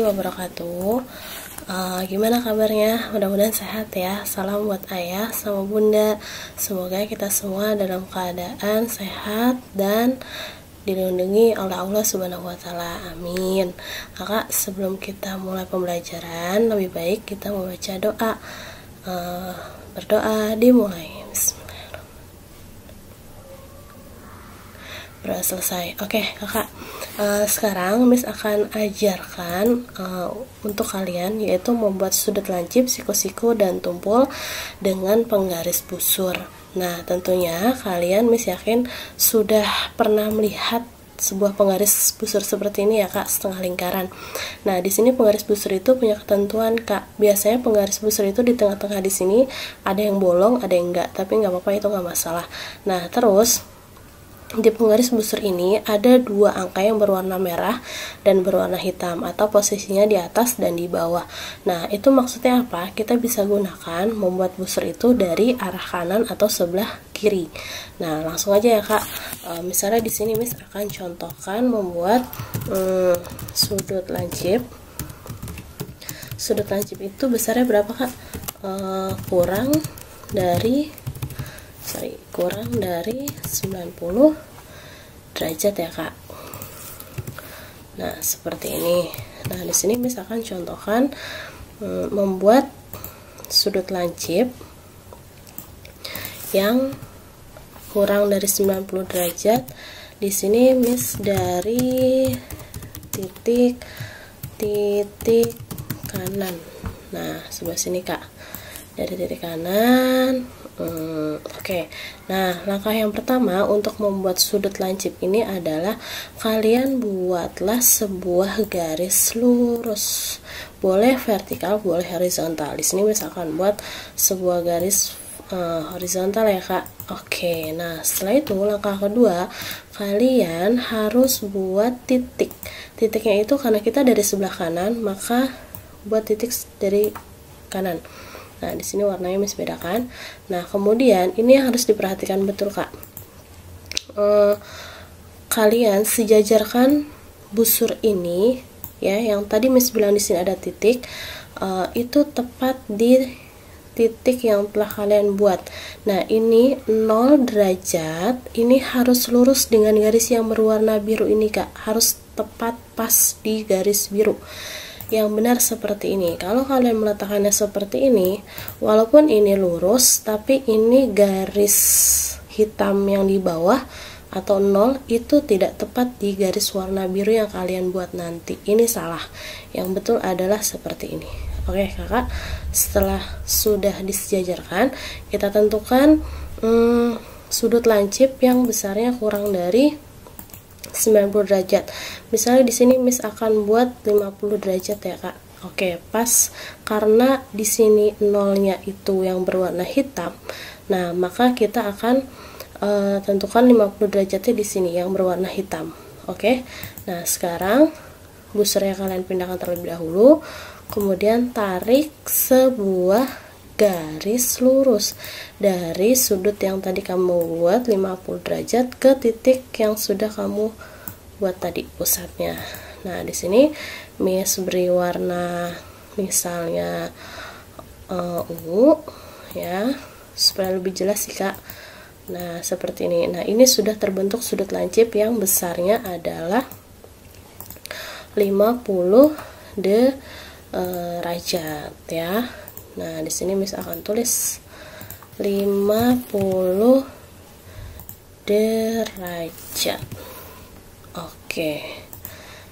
warahmatullahi wabarakatuh. Gimana kabarnya? Mudah-mudahan sehat ya. Salam buat ayah sama bunda. Semoga kita semua dalam keadaan sehat dan dilindungi oleh Allah Subhanahu wa Ta'ala. Amin. Kakak, sebelum kita mulai pembelajaran, lebih baik kita membaca doa. Berdoa dimulai. Udah selesai. Oke, kakak, sekarang Miss akan ajarkan untuk kalian, yaitu membuat sudut lancip, siku-siku, dan tumpul dengan penggaris busur. Nah, tentunya kalian, Miss yakin sudah pernah melihat sebuah penggaris busur seperti ini ya kak, setengah lingkaran. Nah, di sini penggaris busur itu punya ketentuan kak. Biasanya penggaris busur itu di tengah-tengah di sini ada yang bolong, ada yang enggak, tapi nggak apa-apa, itu nggak masalah. Nah, terus di penggaris busur ini ada dua angka yang berwarna merah dan berwarna hitam, atau posisinya di atas dan di bawah. Nah, itu maksudnya apa? Kita bisa gunakan membuat busur itu dari arah kanan atau sebelah kiri. Nah, langsung aja ya kak. Misalnya di sini Miss akan contohkan membuat sudut lancip. Sudut lancip itu besarnya berapa kak? Kurang dari 90 derajat ya kak. Nah, seperti ini. Nah, di sini misalkan contohkan membuat sudut lancip yang kurang dari 90 derajat. Di sini Miss dari titik kanan. Nah, sebelah sini kak, dari titik kanan. Oke. Nah, langkah yang pertama untuk membuat sudut lancip ini adalah kalian buatlah sebuah garis lurus. Boleh vertikal, boleh horizontal. Di sini misalkan buat sebuah garis horizontal ya kak. Oke. Nah, setelah itu langkah kedua, kalian harus buat titik. Titiknya itu karena kita dari sebelah kanan, maka buat titik dari kanan. Nah, di sini warnanya Miss bedakan. Nah, kemudian ini yang harus diperhatikan betul kak. Kalian sejajarkan busur ini ya, yang tadi Miss bilang di sini ada titik, itu tepat di titik yang telah kalian buat. Nah, ini 0 derajat, ini harus lurus dengan garis yang berwarna biru ini kak. Harus tepat pas di garis biru yang benar seperti ini. Kalau kalian meletakkannya seperti ini, walaupun ini lurus, tapi ini garis hitam yang di bawah atau 0 itu tidak tepat di garis warna biru yang kalian buat nanti. Ini salah. Yang betul adalah seperti ini. Oke kakak, setelah sudah disejajarkan, kita tentukan sudut lancip yang besarnya kurang dari 90 derajat. Misalnya di sini Miss akan buat 50 derajat ya kak. Oke, pas karena di sini nolnya itu yang berwarna hitam. Nah, maka kita akan tentukan 50 derajatnya di sini yang berwarna hitam. Oke. Nah, sekarang busurnya kalian pindahkan terlebih dahulu. Kemudian tarik sebuah garis lurus dari sudut yang tadi kamu buat 50 derajat ke titik yang sudah kamu buat tadi pusatnya. Nah, di sini Miss beri warna misalnya ungu ya, supaya lebih jelas sih kak. Nah, seperti ini. Nah, ini sudah terbentuk sudut lancip yang besarnya adalah 50 derajat ya. Nah, di sini Miss akan tulis 50 derajat. Oke.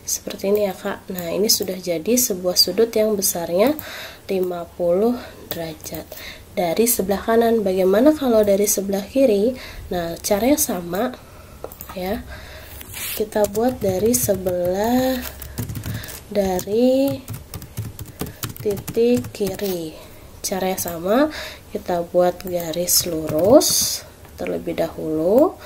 Seperti ini ya, Kak. Nah, ini sudah jadi sebuah sudut yang besarnya 50 derajat. Dari sebelah kanan, bagaimana kalau dari sebelah kiri? Nah, caranya sama ya. Kita buat dari sebelah dari titik kiri. Caranya sama, kita buat garis lurus terlebih dahulu.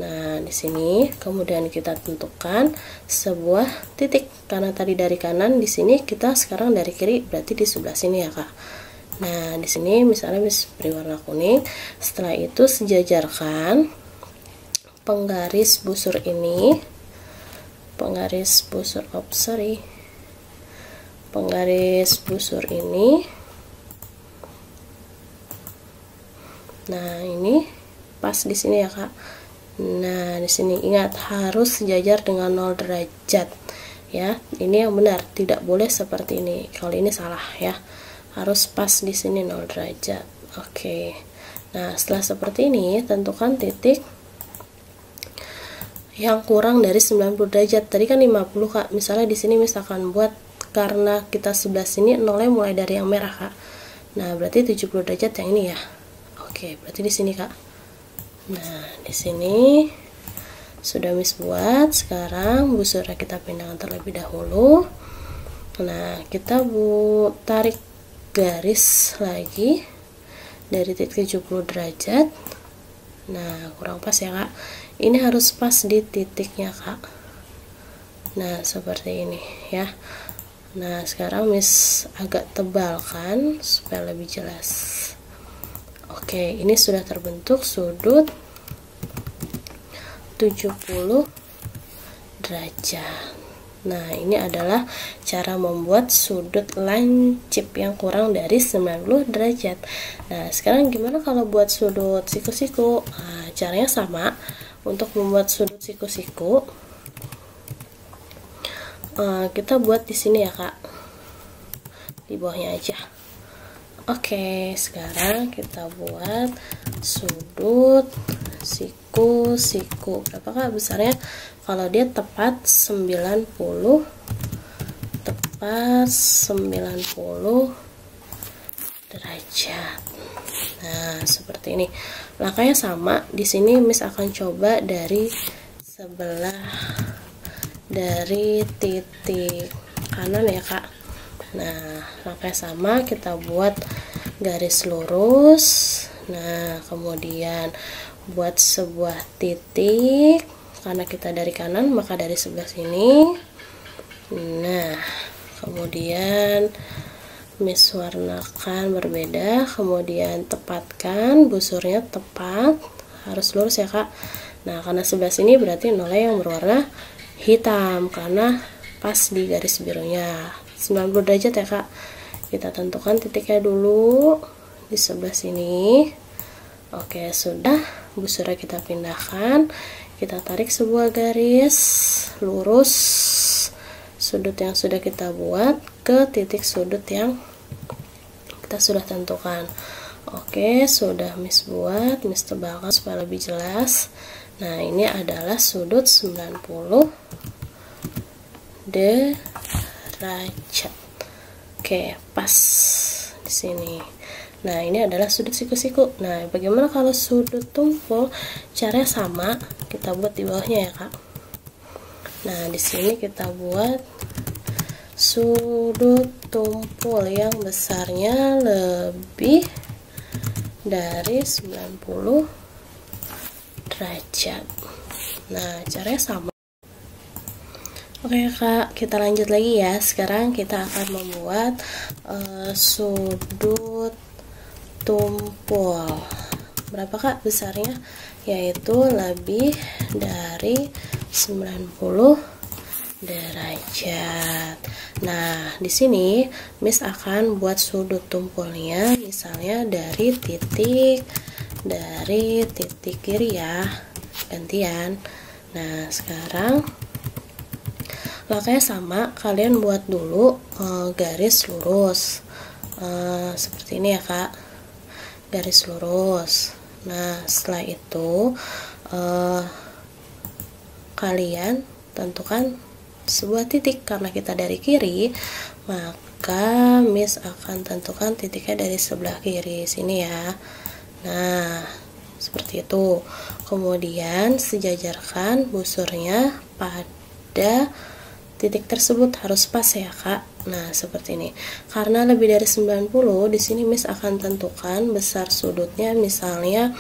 Nah, di sini kemudian kita tentukan sebuah titik karena tadi dari kanan, di sini kita sekarang dari kiri, berarti di sebelah sini ya, Kak. Nah, di sini misalnya bisa beri warna kuning. Setelah itu sejajarkan penggaris busur ini, penggaris busur penggaris busur ini. Nah, ini pas di sini ya, Kak. Nah, di sini ingat harus sejajar dengan 0 derajat ya. Ini yang benar, tidak boleh seperti ini. Kalau ini salah ya. Harus pas di sini 0 derajat. Oke. Nah, setelah seperti ini, tentukan titik yang kurang dari 90 derajat. Tadi kan 50, Kak. Misalnya di sini misalkan buat, karena kita sebelah sini nolnya mulai dari yang merah, Kak. Nah, berarti 70 derajat yang ini ya. Oke, berarti di sini, Kak. Nah, di sini sudah Miss buat. Sekarang busurnya kita pindahkan terlebih dahulu. Nah, kita tarik garis lagi dari titik 70 derajat. Nah, kurang pas ya, Kak. Ini harus pas di titiknya, Kak. Nah, seperti ini ya. Nah, sekarang Miss agak tebalkan supaya lebih jelas. Oke, ini sudah terbentuk sudut 70 derajat. Nah, ini adalah cara membuat sudut lancip yang kurang dari 90 derajat. Nah, sekarang gimana kalau buat sudut siku-siku? Nah, caranya sama. Untuk membuat sudut siku-siku, kita buat di sini ya, Kak. Di bawahnya aja. Oke, sekarang kita buat sudut siku-siku. Berapa, Kak, besarnya? Kalau dia tepat 90 derajat. Nah, seperti ini. Langkahnya sama. Di sini Miss akan coba dari sebelah dari titik kanan ya, Kak. Nah, langkahnya sama, kita buat garis lurus. Nah, kemudian buat sebuah titik, karena kita dari kanan maka dari sebelah sini. Nah, kemudian Miss warnakan berbeda, kemudian tepatkan busurnya tepat, harus lurus ya, Kak. Nah, karena sebelah sini berarti nolnya yang berwarna hitam karena pas di garis birunya 90 derajat ya, Kak. Kita tentukan titiknya dulu di sebelah sini. Oke, sudah. Busurnya kita pindahkan, kita tarik sebuah garis lurus sudut yang sudah kita buat ke titik sudut yang kita sudah tentukan. Oke, sudah Miss buat, Miss tebalkan supaya lebih jelas. Nah, ini adalah sudut 90 derajat. Oke, pas di sini. Nah, ini adalah sudut siku-siku. Nah, bagaimana kalau sudut tumpul? Caranya sama, kita buat di bawahnya ya, Kak. Nah, di sini kita buat sudut tumpul yang besarnya lebih dari 90 derajat. Nah, caranya sama. Oke, Kak, kita lanjut lagi ya. Sekarang kita akan membuat sudut tumpul. Berapa, Kak, besarnya? Yaitu lebih dari 90 derajat. Nah, di sini Miss akan buat sudut tumpulnya misalnya dari titik kiri ya. Gantian. Nah, sekarang langkahnya sama, kalian buat dulu garis lurus seperti ini ya, Kak, garis lurus. Nah, setelah itu kalian tentukan sebuah titik. Karena kita dari kiri, maka Miss akan tentukan titiknya dari sebelah kiri sini ya. Nah, seperti itu. Kemudian sejajarkan busurnya pada titik tersebut, harus pas ya, Kak. Nah, seperti ini. Karena lebih dari 90, di sini Miss akan tentukan besar sudutnya. Misalnya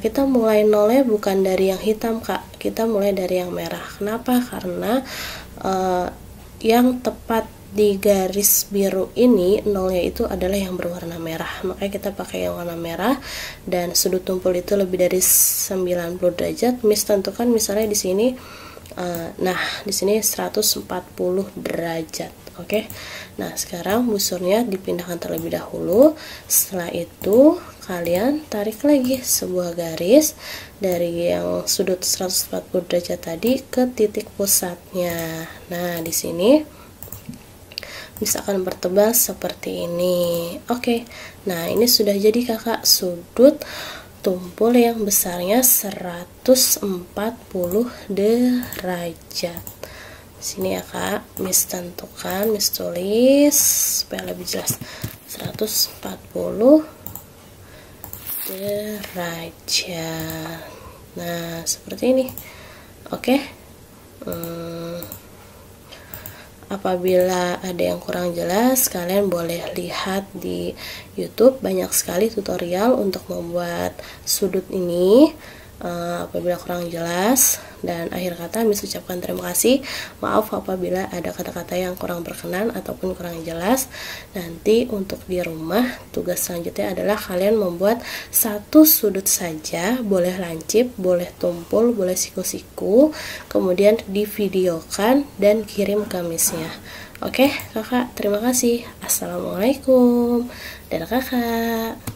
kita mulai nolnya bukan dari yang hitam, Kak. Kita mulai dari yang merah. Kenapa? Karena yang tepat di garis biru ini nolnya itu adalah yang berwarna merah. Makanya kita pakai yang warna merah. Dan sudut tumpul itu lebih dari 90 derajat. Miss tentukan misalnya di sini. Nah, di sini 140 derajat. Oke. Nah, sekarang busurnya dipindahkan terlebih dahulu. Setelah itu kalian tarik lagi sebuah garis dari yang sudut 140 derajat tadi ke titik pusatnya. Nah, di sini misalkan bertebal seperti ini. Oke. Nah, ini sudah jadi Kakak sudut tumpul yang besarnya 140 derajat. Sini ya Kak, Miss tentukan, Miss tulis supaya lebih jelas. 140 derajat. Nah, seperti ini. Oke. Apabila ada yang kurang jelas, kalian boleh lihat di YouTube, banyak sekali tutorial untuk membuat sudut ini. Apabila kurang jelas, dan akhir kata Miss ucapkan terima kasih. Maaf apabila ada kata-kata yang kurang berkenan ataupun kurang jelas. Nanti untuk di rumah, tugas selanjutnya adalah kalian membuat satu sudut saja, boleh lancip, boleh tumpul, boleh siku-siku, kemudian divideokan dan kirim ke Missnya. Oke Kakak, terima kasih. Assalamualaikum. Dadah Kakak.